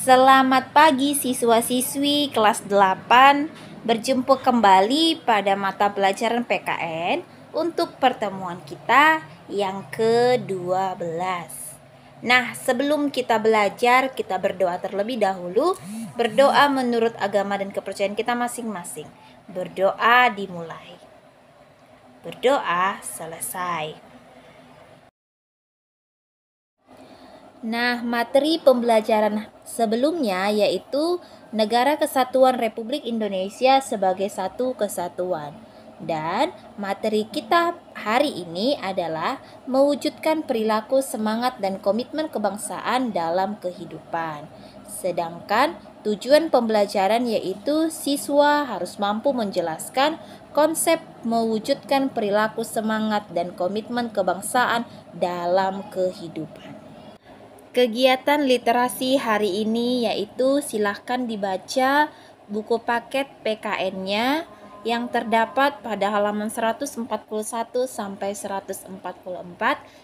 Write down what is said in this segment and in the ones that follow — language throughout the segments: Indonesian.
Selamat pagi siswa-siswi kelas 8. Berjumpa kembali pada mata pelajaran PKN untuk pertemuan kita yang ke-12. Nah, sebelum kita belajar, kita berdoa terlebih dahulu. Berdoa menurut agama dan kepercayaan kita masing-masing. Berdoa dimulai. Berdoa selesai. Nah, materi pembelajaran sebelumnya yaitu Negara Kesatuan Republik Indonesia sebagai satu kesatuan. Dan materi kita hari ini adalah mewujudkan perilaku semangat dan komitmen kebangsaan dalam kehidupan. Sedangkan tujuan pembelajaran yaitu siswa harus mampu menjelaskan konsep mewujudkan perilaku semangat dan komitmen kebangsaan dalam kehidupan. Kegiatan literasi hari ini yaitu silahkan dibaca buku paket PKN-nya yang terdapat pada halaman 141 sampai 144.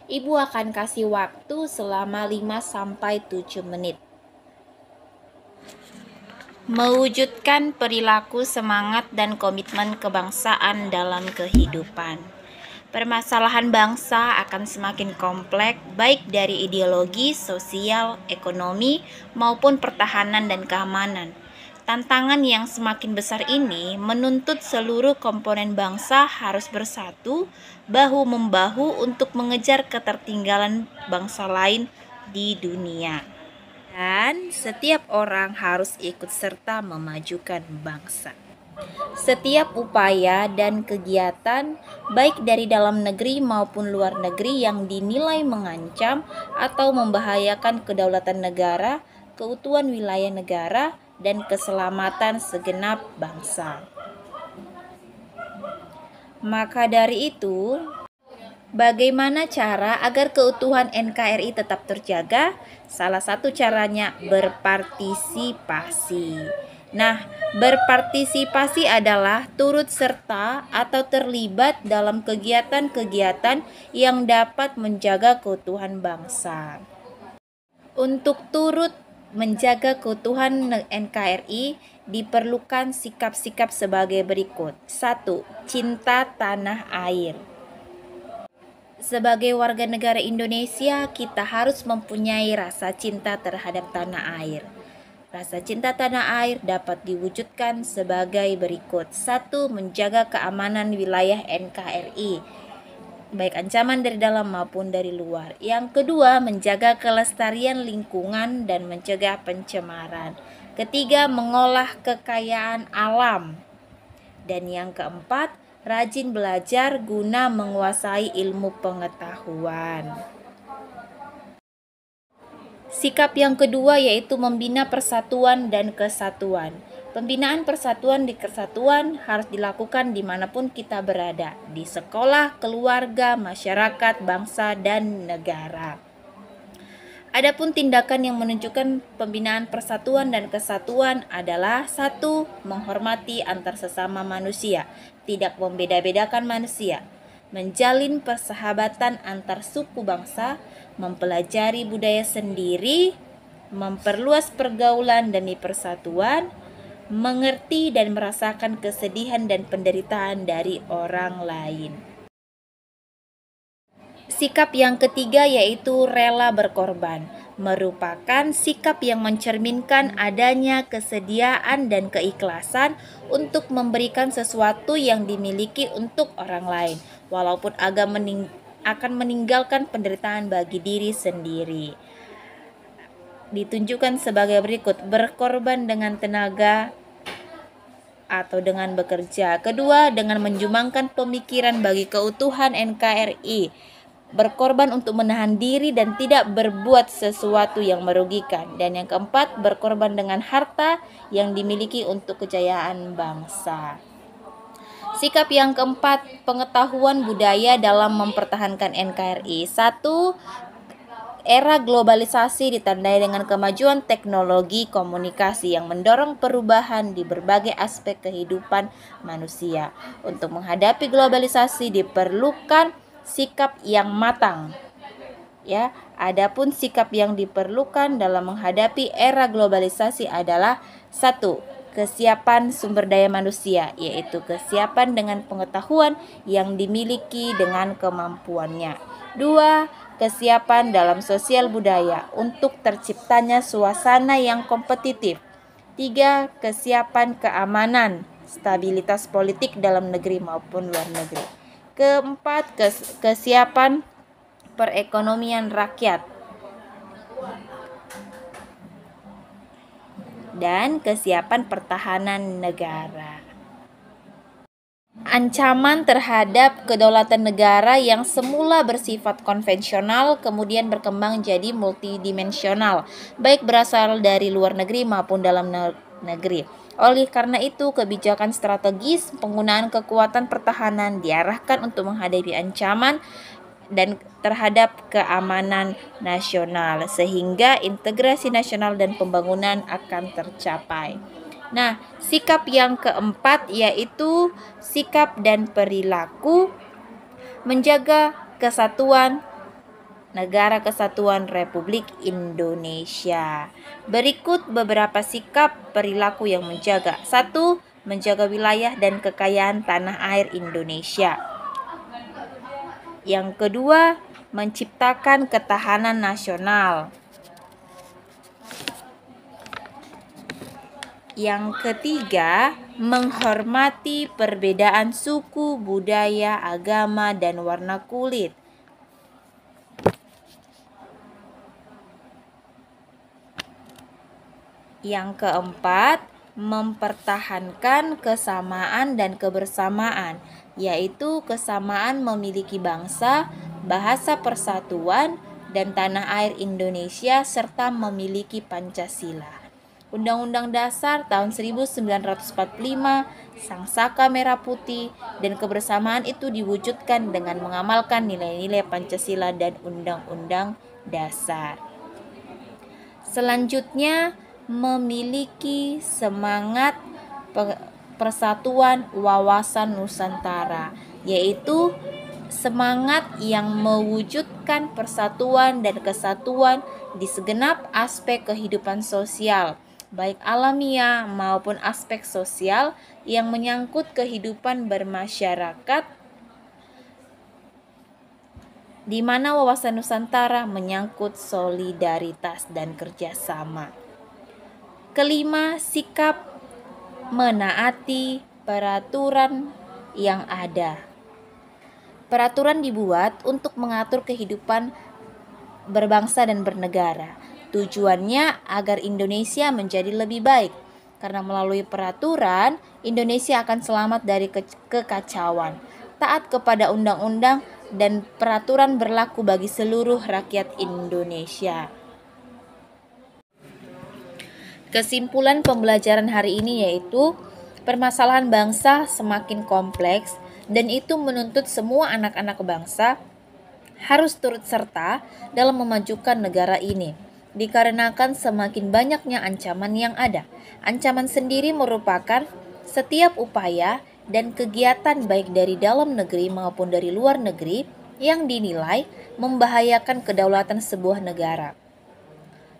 Ibu akan kasih waktu selama 5 sampai 7 menit. Mewujudkan perilaku semangat dan komitmen kebangsaan dalam kehidupan. Permasalahan bangsa akan semakin kompleks baik dari ideologi, sosial, ekonomi, maupun pertahanan dan keamanan. Tantangan yang semakin besar ini menuntut seluruh komponen bangsa harus bersatu, bahu-membahu untuk mengejar ketertinggalan bangsa lain di dunia. Dan setiap orang harus ikut serta memajukan bangsa. Setiap upaya dan kegiatan baik dari dalam negeri maupun luar negeri yang dinilai mengancam atau membahayakan kedaulatan negara, keutuhan wilayah negara, dan keselamatan segenap bangsa. Maka dari itu, bagaimana cara agar keutuhan NKRI tetap terjaga? Salah satu caranya berpartisipasi. Nah, berpartisipasi adalah turut serta atau terlibat dalam kegiatan-kegiatan yang dapat menjaga keutuhan bangsa. Untuk turut menjaga keutuhan NKRI diperlukan sikap-sikap sebagai berikut. 1. Cinta tanah air. Sebagai warga negara Indonesia, kita harus mempunyai rasa cinta terhadap tanah air. Rasa cinta tanah air dapat diwujudkan sebagai berikut. 1. Menjaga keamanan wilayah NKRI, baik ancaman dari dalam maupun dari luar. Yang kedua, menjaga kelestarian lingkungan dan mencegah pencemaran. Ketiga, mengolah kekayaan alam. Dan yang keempat, rajin belajar guna menguasai ilmu pengetahuan. Sikap yang kedua yaitu membina persatuan dan kesatuan. Pembinaan persatuan di kesatuan harus dilakukan dimanapun kita berada, di sekolah, keluarga, masyarakat, bangsa, dan negara. Adapun tindakan yang menunjukkan pembinaan persatuan dan kesatuan adalah 1. Menghormati antar sesama manusia, tidak membeda-bedakan manusia, menjalin persahabatan antar suku bangsa, mempelajari budaya sendiri, memperluas pergaulan demi persatuan, mengerti dan merasakan kesedihan dan penderitaan dari orang lain. Sikap yang ketiga yaitu rela berkorban, merupakan sikap yang mencerminkan adanya kesediaan dan keikhlasan untuk memberikan sesuatu yang dimiliki untuk orang lain, walaupun akan meninggalkan penderitaan bagi diri sendiri. Ditunjukkan sebagai berikut: berkorban dengan tenaga atau dengan bekerja. Kedua, dengan menjumbangkan pemikiran bagi keutuhan NKRI, berkorban untuk menahan diri dan tidak berbuat sesuatu yang merugikan. Dan yang keempat, berkorban dengan harta yang dimiliki untuk kejayaan bangsa. Sikap yang keempat, pengetahuan budaya dalam mempertahankan NKRI. 1. Era globalisasi ditandai dengan kemajuan teknologi komunikasi yang mendorong perubahan di berbagai aspek kehidupan manusia. Untuk menghadapi globalisasi diperlukan sikap yang matang, Ya, adapun sikap yang diperlukan dalam menghadapi era globalisasi adalah 1. Kesiapan sumber daya manusia, yaitu kesiapan dengan pengetahuan yang dimiliki dengan kemampuannya. 2. Kesiapan dalam sosial budaya untuk terciptanya suasana yang kompetitif. 3. Kesiapan keamanan, stabilitas politik dalam negeri maupun luar negeri. Keempat, kesiapan perekonomian rakyat dan kesiapan pertahanan negara. Ancaman terhadap kedaulatan negara yang semula bersifat konvensional kemudian berkembang jadi multidimensional, baik berasal dari luar negeri maupun dalam negeri. Oleh karena itu, kebijakan strategis penggunaan kekuatan pertahanan diarahkan untuk menghadapi ancaman dan terhadap keamanan nasional, sehingga integrasi nasional dan pembangunan akan tercapai. Nah, sikap yang keempat yaitu sikap dan perilaku menjaga kesatuan Negara Kesatuan Republik Indonesia. Berikut beberapa sikap perilaku yang menjaga. 1. Menjaga wilayah dan kekayaan tanah air Indonesia. Yang kedua, menciptakan ketahanan nasional. Yang ketiga, menghormati perbedaan suku, budaya, agama, dan warna kulit. Yang keempat, mempertahankan kesamaan dan kebersamaan, yaitu kesamaan memiliki bangsa, bahasa persatuan, dan tanah air Indonesia, serta memiliki Pancasila. Undang-Undang Dasar tahun 1945, Sang Saka Merah Putih, dan kebersamaan itu diwujudkan dengan mengamalkan nilai-nilai Pancasila dan Undang-Undang Dasar. Selanjutnya, memiliki semangat persatuan wawasan Nusantara, yaitu semangat yang mewujudkan persatuan dan kesatuan di segenap aspek kehidupan sosial, baik alamiah maupun aspek sosial yang menyangkut kehidupan bermasyarakat, di mana wawasan Nusantara menyangkut solidaritas dan kerjasama. Kelima, sikap menaati peraturan yang ada. Peraturan dibuat untuk mengatur kehidupan berbangsa dan bernegara. Tujuannya agar Indonesia menjadi lebih baik, karena melalui peraturan, Indonesia akan selamat dari kekacauan. Taat kepada undang-undang dan peraturan berlaku bagi seluruh rakyat Indonesia. Kesimpulan pembelajaran hari ini yaitu permasalahan bangsa semakin kompleks dan itu menuntut semua anak-anak bangsa harus turut serta dalam memajukan negara ini. Dikarenakan semakin banyaknya ancaman yang ada. Ancaman sendiri merupakan setiap upaya dan kegiatan baik dari dalam negeri maupun dari luar negeri yang dinilai membahayakan kedaulatan sebuah negara.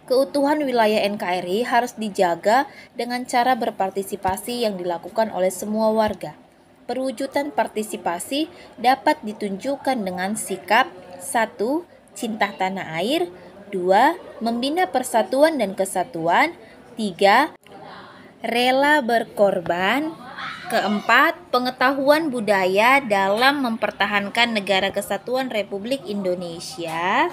Keutuhan wilayah NKRI harus dijaga dengan cara berpartisipasi yang dilakukan oleh semua warga. Perwujudan partisipasi dapat ditunjukkan dengan sikap 1. Cinta tanah air, 2. Membina persatuan dan kesatuan, 3. Rela berkorban, 4. Pengetahuan budaya dalam mempertahankan Negara Kesatuan Republik Indonesia.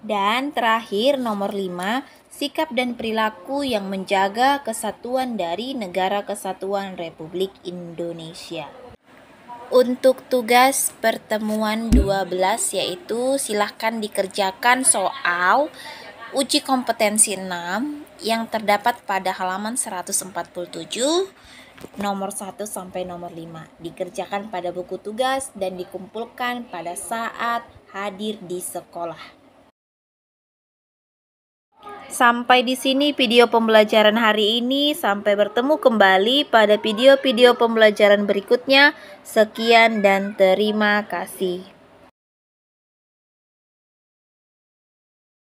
Dan terakhir nomor 5, sikap dan perilaku yang menjaga kesatuan dari Negara Kesatuan Republik Indonesia. Untuk tugas pertemuan 12 yaitu silahkan dikerjakan soal uji kompetensi 6 yang terdapat pada halaman 147 nomor 1 sampai nomor 5. Dikerjakan pada buku tugas dan dikumpulkan pada saat hadir di sekolah. Sampai di sini video pembelajaran hari ini. Sampai bertemu kembali pada video-video pembelajaran berikutnya. Sekian dan terima kasih.